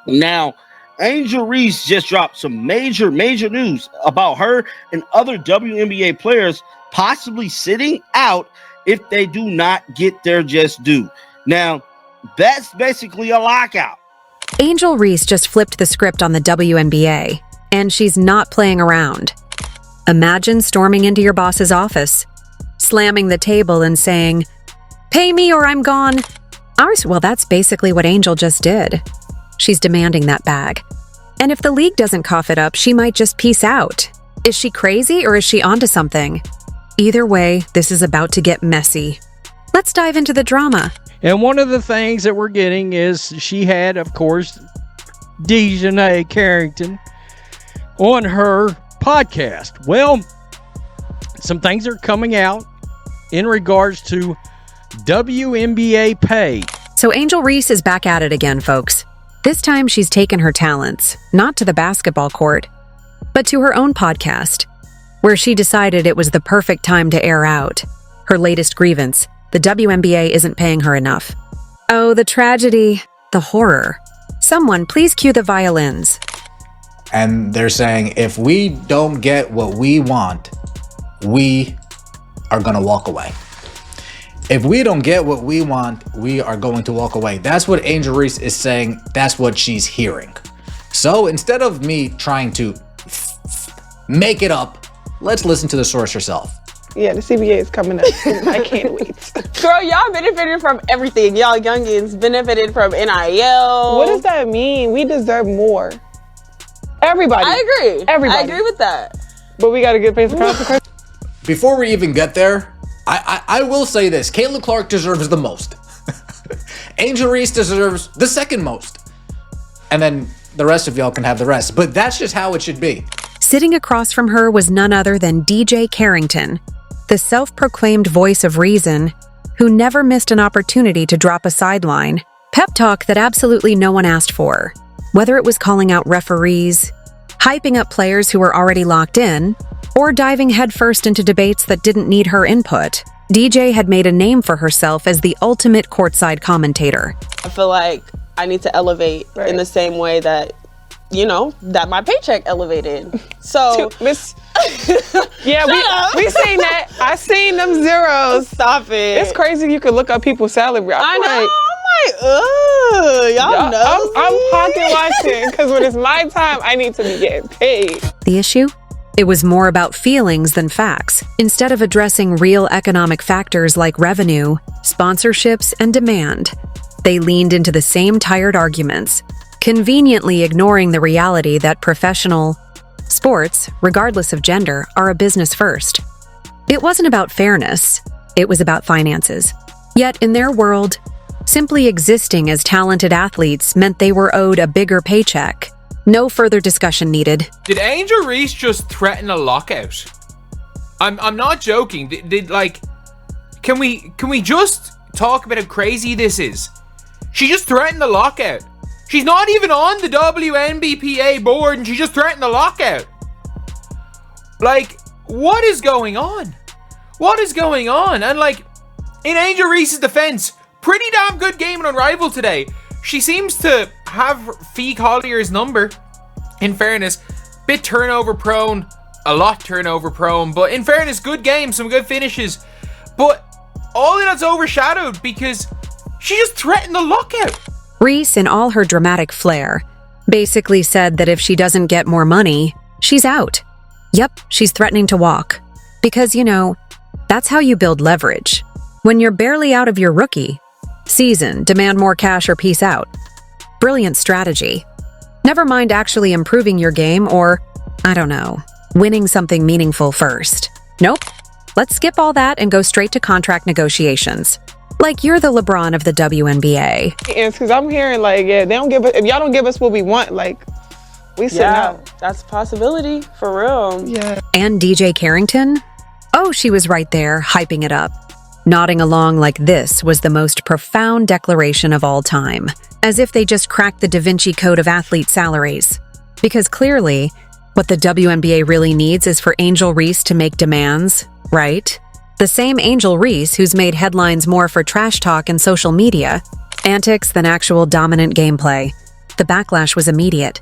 Now, Angel Reese just dropped some major news about her and other WNBA players possibly sitting out if they do not get their just due. Now, that's basically a lockout. Angel Reese just flipped the script on the WNBA, and she's not playing around. Imagine storming into your boss's office, slamming the table and saying, "Pay me or I'm gone." Well, that's basically what Angel just did. She's demanding that bag. And if the league doesn't cough it up, she might just peace out. Is she crazy or is she onto something? Either way, this is about to get messy. Let's dive into the drama. And one of the things that we're getting is she had, of course, Dejanay Carrington on her podcast. Well, some things are coming out in regards to WNBA pay. So Angel Reese is back at it again, folks. This time she's taken her talents, not to the basketball court, but to her own podcast, where she decided it was the perfect time to air out her latest grievance. The WNBA isn't paying her enough. Oh, the tragedy, the horror. Someone please cue the violins. And they're saying, if we don't get what we want, we are going to walk away. If we don't get what we want, we are going to walk away. That's what Angel Reese is saying. That's what she's hearing. So instead of me trying to make it up, let's listen to the source herself. Yeah, the CBA is coming up. I can't wait. Girl, y'all benefited from everything. Y'all youngins benefited from NIL. What does that mean? We deserve more. Everybody. I agree. Everybody. I agree with that. But we got to get paid the consequences. Before we even get there, I will say this. Caitlyn Clark deserves the most. Angel Reese deserves the second most. And then the rest of y'all can have the rest. But that's just how it should be. Sitting across from her was none other than DJ Carrington, the self-proclaimed voice of reason, who never missed an opportunity to drop a sideline pep talk that absolutely no one asked for. Whether it was calling out referees, hyping up players who were already locked in, or diving headfirst into debates that didn't need her input, DJ had made a name for herself as the ultimate courtside commentator. I feel like I need to elevate in the same way that, you know, that my paycheck elevated. So, Miss. Yeah, we seen that. I seen them zeros. Stop it. It's crazy you could look up people's salary. I know. Y'all know. I'm pocket watching because when it's my time, I need to be getting paid. The issue? It was more about feelings than facts. Instead of addressing real economic factors like revenue, sponsorships, and demand, they leaned into the same tired arguments, conveniently ignoring the reality that professional sports, regardless of gender, are a business first. It wasn't about fairness, it was about finances. Yet in their world, simply existing as talented athletes meant they were owed a bigger paycheck. No further discussion needed. Did Angel Reese just threaten a lockout? I'm not joking. Can we just talk about how crazy this is? She just threatened a lockout. She's not even on the WNBPA board and she just threatened a lockout. Like, what is going on? What is going on? And like, in Angel Reese's defense, pretty damn good game on Unrivaled today. She seems to have Fee Collier's number, in fairness. Bit turnover prone, a lot turnover prone, but in fairness, good game, some good finishes. But all of that's overshadowed because she just threatened the lockout. Reese, in all her dramatic flair, basically said that if she doesn't get more money, she's out. Yep, she's threatening to walk. Because, you know, that's how you build leverage. When you're barely out of your rookie season, demand more cash or peace out. Brilliant strategy. Never mind actually improving your game or, I don't know, winning something meaningful first. Nope. Let's skip all that and go straight to contract negotiations. Like you're the LeBron of the WNBA. Because I'm hearing like, yeah, they don't give us, if y'all don't give us what we want, like, we sit out. That's a possibility, for real. Yeah. And DJ Carrington? Oh, she was right there, hyping it up. Nodding along like this was the most profound declaration of all time, as if they just cracked the Da Vinci Code of athlete salaries. Because clearly, what the WNBA really needs is for Angel Reese to make demands, right? The same Angel Reese who's made headlines more for trash talk and social media, antics than actual dominant gameplay. the backlash was immediate.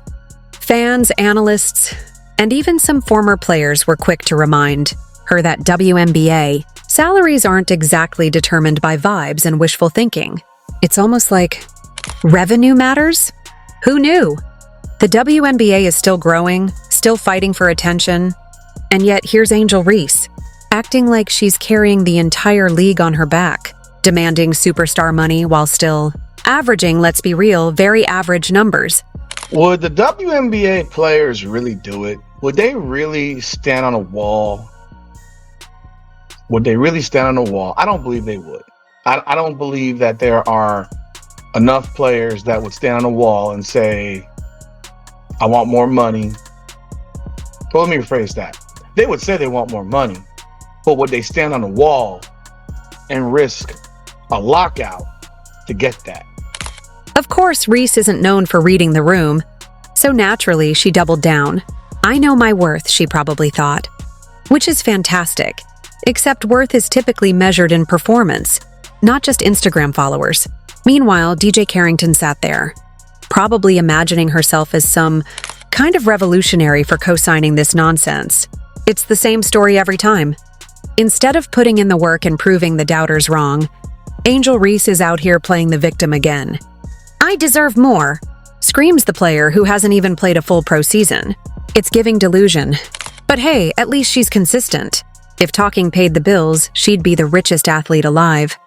Fans, analysts, and even some former players were quick to remind her that WNBA salaries aren't exactly determined by vibes and wishful thinking. It's almost like revenue matters? Who knew? The WNBA is still growing, still fighting for attention, and yet here's Angel Reese, acting like she's carrying the entire league on her back, demanding superstar money while still averaging, let's be real, very average numbers. Would the WNBA players really do it? Would they really stand on a wall? Would they really stand on a wall? I don't believe they would. I don't believe that there are enough players that would stand on a wall and say, I want more money. Well, let me rephrase that. They would say they want more money, but would they stand on a wall and risk a lockout to get that? Of course, Reese isn't known for reading the room, so naturally she doubled down. I know my worth, she probably thought, which is fantastic, except worth is typically measured in performance, not just Instagram followers. Meanwhile, DJ Carrington sat there, probably imagining herself as some kind of revolutionary for co-signing this nonsense. It's the same story every time. Instead of putting in the work and proving the doubters wrong, Angel Reese is out here playing the victim again. I deserve more, screams the player who hasn't even played a full pro season. It's giving delusion. But hey, at least she's consistent. If talking paid the bills, she'd be the richest athlete alive.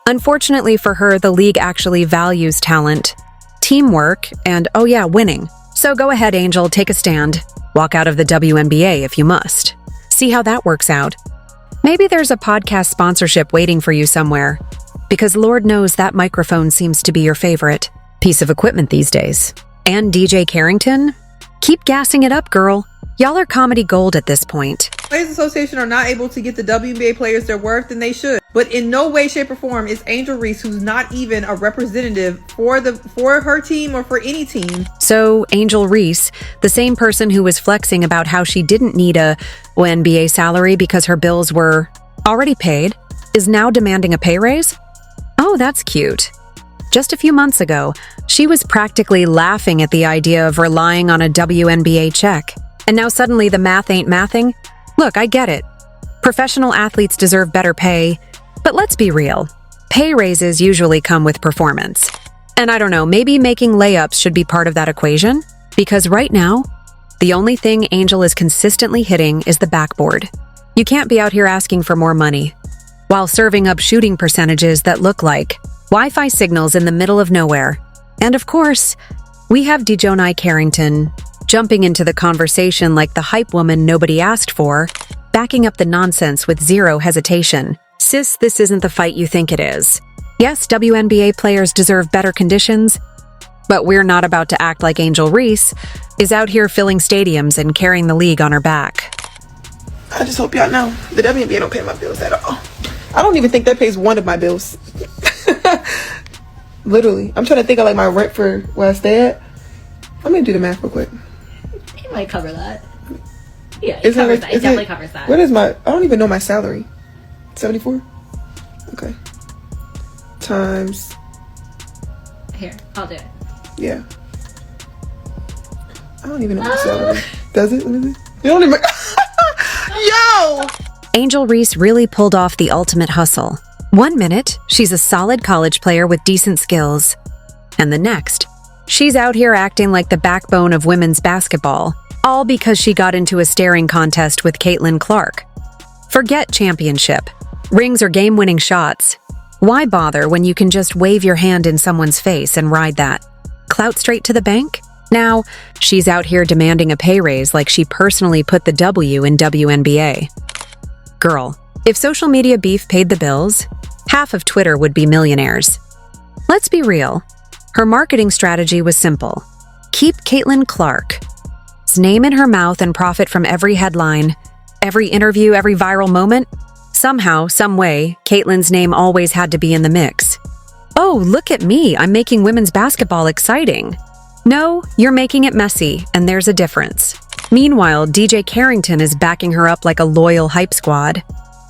Unfortunately for her, the league actually values talent, teamwork, and oh yeah, winning. So go ahead, Angel, take a stand. Walk out of the WNBA if you must. See how that works out. Maybe there's a podcast sponsorship waiting for you somewhere, because Lord knows that microphone seems to be your favorite piece of equipment these days. And DJ Carrington? Keep gassing it up, girl. Y'all are comedy gold at this point. Players Association are not able to get the WNBA players their worth, and they should. But in no way, shape, or form is Angel Reese, who's not even a representative for her team or for any team. So, Angel Reese, the same person who was flexing about how she didn't need a WNBA salary because her bills were already paid, is now demanding a pay raise? Oh, that's cute. Just a few months ago, she was practically laughing at the idea of relying on a WNBA check. And now suddenly the math ain't mathing? Look, I get it. Professional athletes deserve better pay, but let's be real. Pay raises usually come with performance. And I don't know, maybe making layups should be part of that equation? Because right now, the only thing Angel is consistently hitting is the backboard. You can't be out here asking for more money, while serving up shooting percentages that look like Wi-Fi signals in the middle of nowhere. And of course, we have DJ Carrington jumping into the conversation like the hype woman nobody asked for, backing up the nonsense with zero hesitation. Sis, this isn't the fight you think it is. Yes, WNBA players deserve better conditions, but we're not about to act like Angel Reese is out here filling stadiums and carrying the league on her back. I just hope y'all know the WNBA don't pay my bills at all. I don't even think that pays one of my bills. Literally. I'm trying to think of like my rent for where I stay at. I'm gonna do the math real quick. It might cover that. Yeah, it covers that. It definitely covers that. What is my, I don't even know my salary. 74? Okay. Times. Here, I'll do it. Yeah. I don't even know my salary. Does it? Let me see. You don't even. Yo! Angel Reese really pulled off the ultimate hustle. 1 minute, she's a solid college player with decent skills. And the next, she's out here acting like the backbone of women's basketball, all because she got into a staring contest with Caitlyn Clark. Forget championship, rings or game-winning shots. Why bother when you can just wave your hand in someone's face and ride that? Clout straight to the bank? Now, she's out here demanding a pay raise like she personally put the W in WNBA. Girl, if social media beef paid the bills, half of Twitter would be millionaires. Let's be real. Her marketing strategy was simple. Keep Caitlyn Clark's name in her mouth and profit from every headline, every interview, every viral moment. Somehow, some way, Caitlyn's name always had to be in the mix. Oh, look at me, I'm making women's basketball exciting. No, you're making it messy, and there's a difference. Meanwhile, DJ Carrington is backing her up like a loyal hype squad,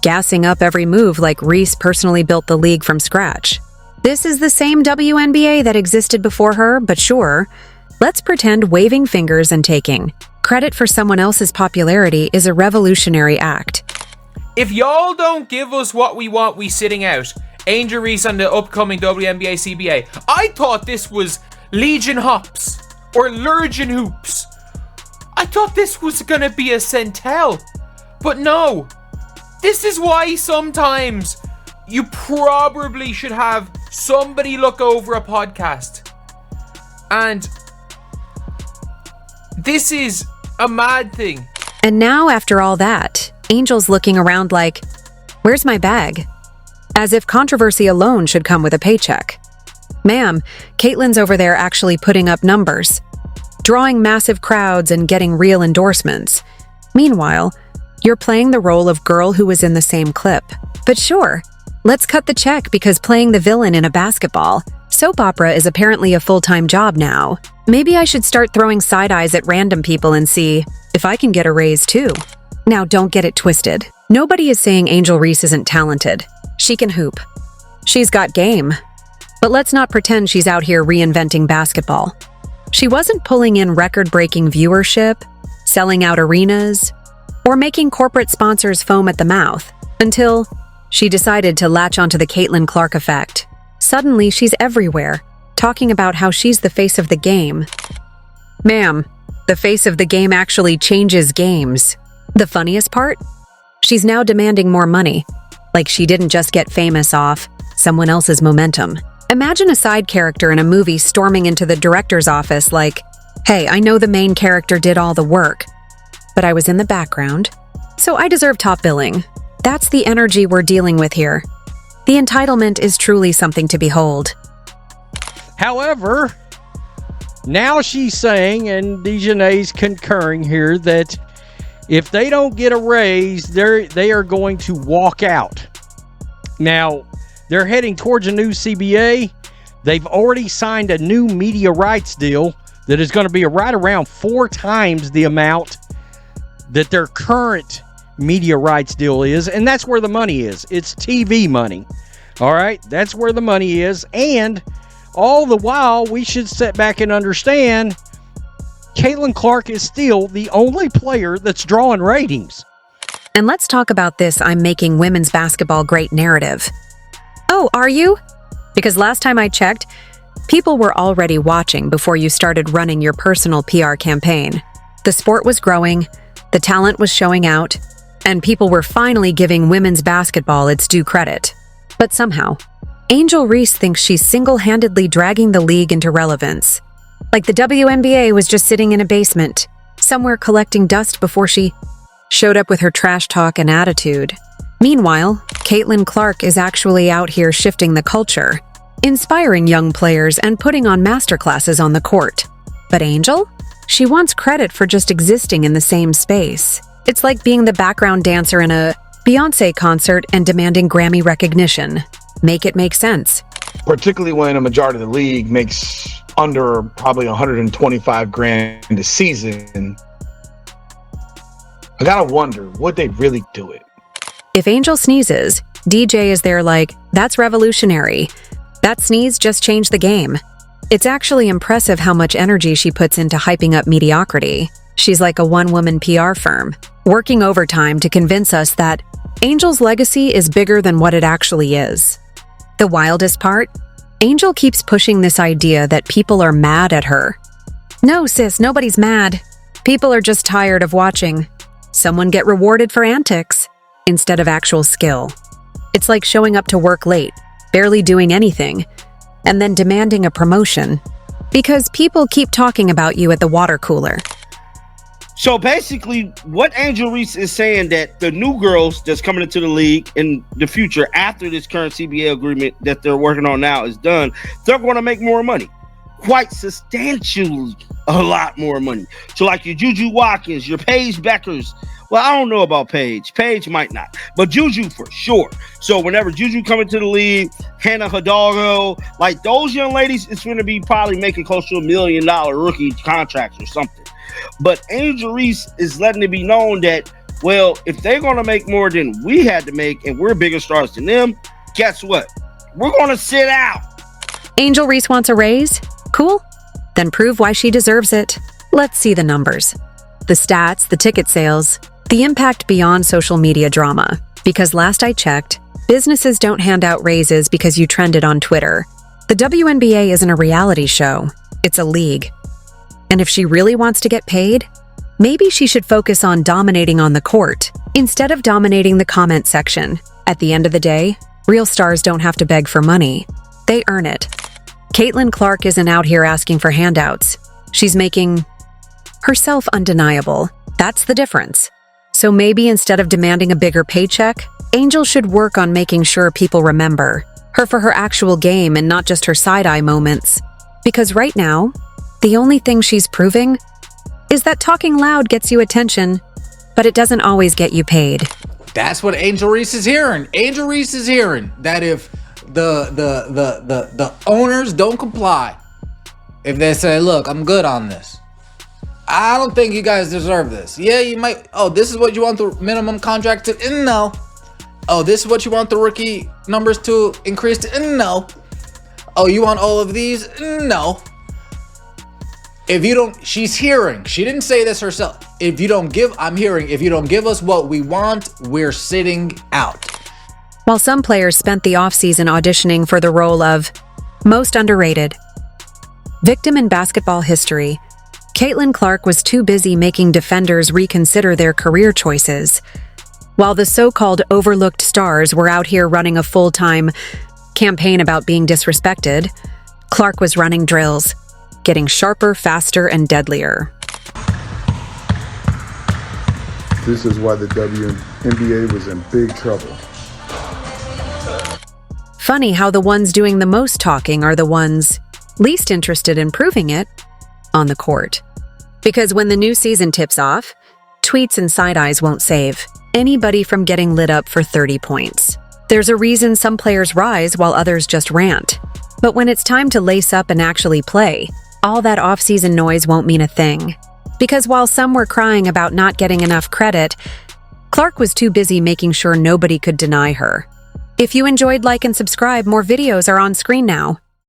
gassing up every move like Reese personally built the league from scratch. This is the same WNBA that existed before her, but sure, Let's pretend waving fingers and taking credit for someone else's popularity is a revolutionary act. If y'all don't give us what we want, we sitting out. Angel Reese on the upcoming WNBA CBA. I thought this was Legion Hops or Lurgin Hoops. I thought this was gonna be a Centel. But no. This is why sometimes you probably should have somebody look over a podcast. And this is a mad thing. And now, after all that, Angel's looking around like, where's my bag? As if controversy alone should come with a paycheck. Ma'am, Caitlyn's over there actually putting up numbers, drawing massive crowds and getting real endorsements. Meanwhile, you're playing the role of girl who was in the same clip. But sure, let's cut the check because playing the villain in a basketball soap opera is apparently a full-time job now. Maybe I should start throwing side eyes at random people and see if I can get a raise too. Now don't get it twisted. Nobody is saying Angel Reese isn't talented. She can hoop. She's got game. But let's not pretend she's out here reinventing basketball. She wasn't pulling in record-breaking viewership, selling out arenas, or making corporate sponsors foam at the mouth until she decided to latch onto the Caitlyn Clark effect. Suddenly, she's everywhere, talking about how she's the face of the game. Ma'am, the face of the game actually changes games. The funniest part? She's now demanding more money. Like she didn't just get famous off someone else's momentum. Imagine a side character in a movie storming into the director's office like, hey, I know the main character did all the work, but I was in the background, so I deserve top billing. That's the energy we're dealing with here. The entitlement is truly something to behold. However, now she's saying, and Dejanay's concurring here, that if they don't get a raise, they are going to walk out. Now, they're heading towards a new CBA. They've already signed a new media rights deal that is going to be right around 4 times the amount that their current media rights deal is, and that's where the money is. It's TV money. All right, that's where the money is, and all the while, we should sit back and understand Caitlyn Clark is still the only player that's drawing ratings. And let's talk about this I'm making women's basketball great narrative. Oh, are you? Because last time I checked, people were already watching before you started running your personal PR campaign. The sport was growing, the talent was showing out, and people were finally giving women's basketball its due credit. But somehow, Angel Reese thinks she's single-handedly dragging the league into relevance. Like the WNBA was just sitting in a basement, somewhere collecting dust before she showed up with her trash talk and attitude. Meanwhile, Caitlyn Clark is actually out here shifting the culture, inspiring young players and putting on masterclasses on the court. But Angel? She wants credit for just existing in the same space. It's like being the background dancer in a Beyoncé concert and demanding Grammy recognition. Make it make sense. Particularly when a majority of the league makes under probably $125,000 a season. I gotta wonder, would they really do it? If Angel sneezes, DJ is there like, that's revolutionary. That sneeze just changed the game. It's actually impressive how much energy she puts into hyping up mediocrity. She's like a one-woman PR firm, working overtime to convince us that Angel's legacy is bigger than what it actually is. The wildest part? Angel keeps pushing this idea that people are mad at her. No, sis, nobody's mad. People are just tired of watching someone get rewarded for antics instead of actual skill. It's like showing up to work late, barely doing anything, and then demanding a promotion because people keep talking about you at the water cooler. So basically, what Angel Reese is saying that the new girls that's coming into the league in the future after this current CBA agreement that they're working on now is done, they're going to make more money. Quite substantially a lot more money. So like your Juju Watkins, your Paige Beckers. Well, I don't know about Paige. Paige might not, but Juju for sure. So whenever Juju come into the league, Hannah Hidalgo, like those young ladies, it's going to be probably making close to $1 million rookie contracts or something. But Angel Reese is letting it be known that, well, if they're going to make more than we had to make and we're bigger stars than them, guess what? We're going to sit out. Angel Reese wants a raise? Cool. Then prove why she deserves it. Let's see the numbers. The stats, the ticket sales, the impact beyond social media drama. Because last I checked, businesses don't hand out raises because you trended on Twitter. The WNBA isn't a reality show. It's a league. And if she really wants to get paid, maybe she should focus on dominating on the court instead of dominating the comment section. At the end of the day, real stars don't have to beg for money. They earn it. Caitlyn Clark isn't out here asking for handouts. She's making herself undeniable. That's the difference. So maybe instead of demanding a bigger paycheck, Angel should work on making sure people remember her for her actual game and not just her side-eye moments. Because right now, the only thing she's proving is that talking loud gets you attention, but it doesn't always get you paid. That's what Angel Reese is hearing. Angel Reese is hearing that if the owners don't comply, if they say, look, I'm good on this, I don't think you guys deserve this. Yeah, you might. Oh, this is what you want the minimum contract to? No. Oh, this is what you want the rookie numbers to increase to? No. Oh, you want all of these? No. If you don't, she's hearing. She didn't say this herself. If you don't give, I'm hearing, if you don't give us what we want, we're sitting out. While some players spent the offseason auditioning for the role of most underrated victim in basketball history, Caitlyn Clark was too busy making defenders reconsider their career choices. While the so-called overlooked stars were out here running a full-time campaign about being disrespected, Clark was running drills, getting sharper, faster, and deadlier. This is why the WNBA was in big trouble. Funny how the ones doing the most talking are the ones least interested in proving it on the court. Because when the new season tips off, tweets and side-eyes won't save anybody from getting lit up for 30 points. There's a reason some players rise while others just rant. But when it's time to lace up and actually play, all that off-season noise won't mean a thing. Because while some were crying about not getting enough credit, Clark was too busy making sure nobody could deny her. If you enjoyed, like and subscribe. More videos are on screen now.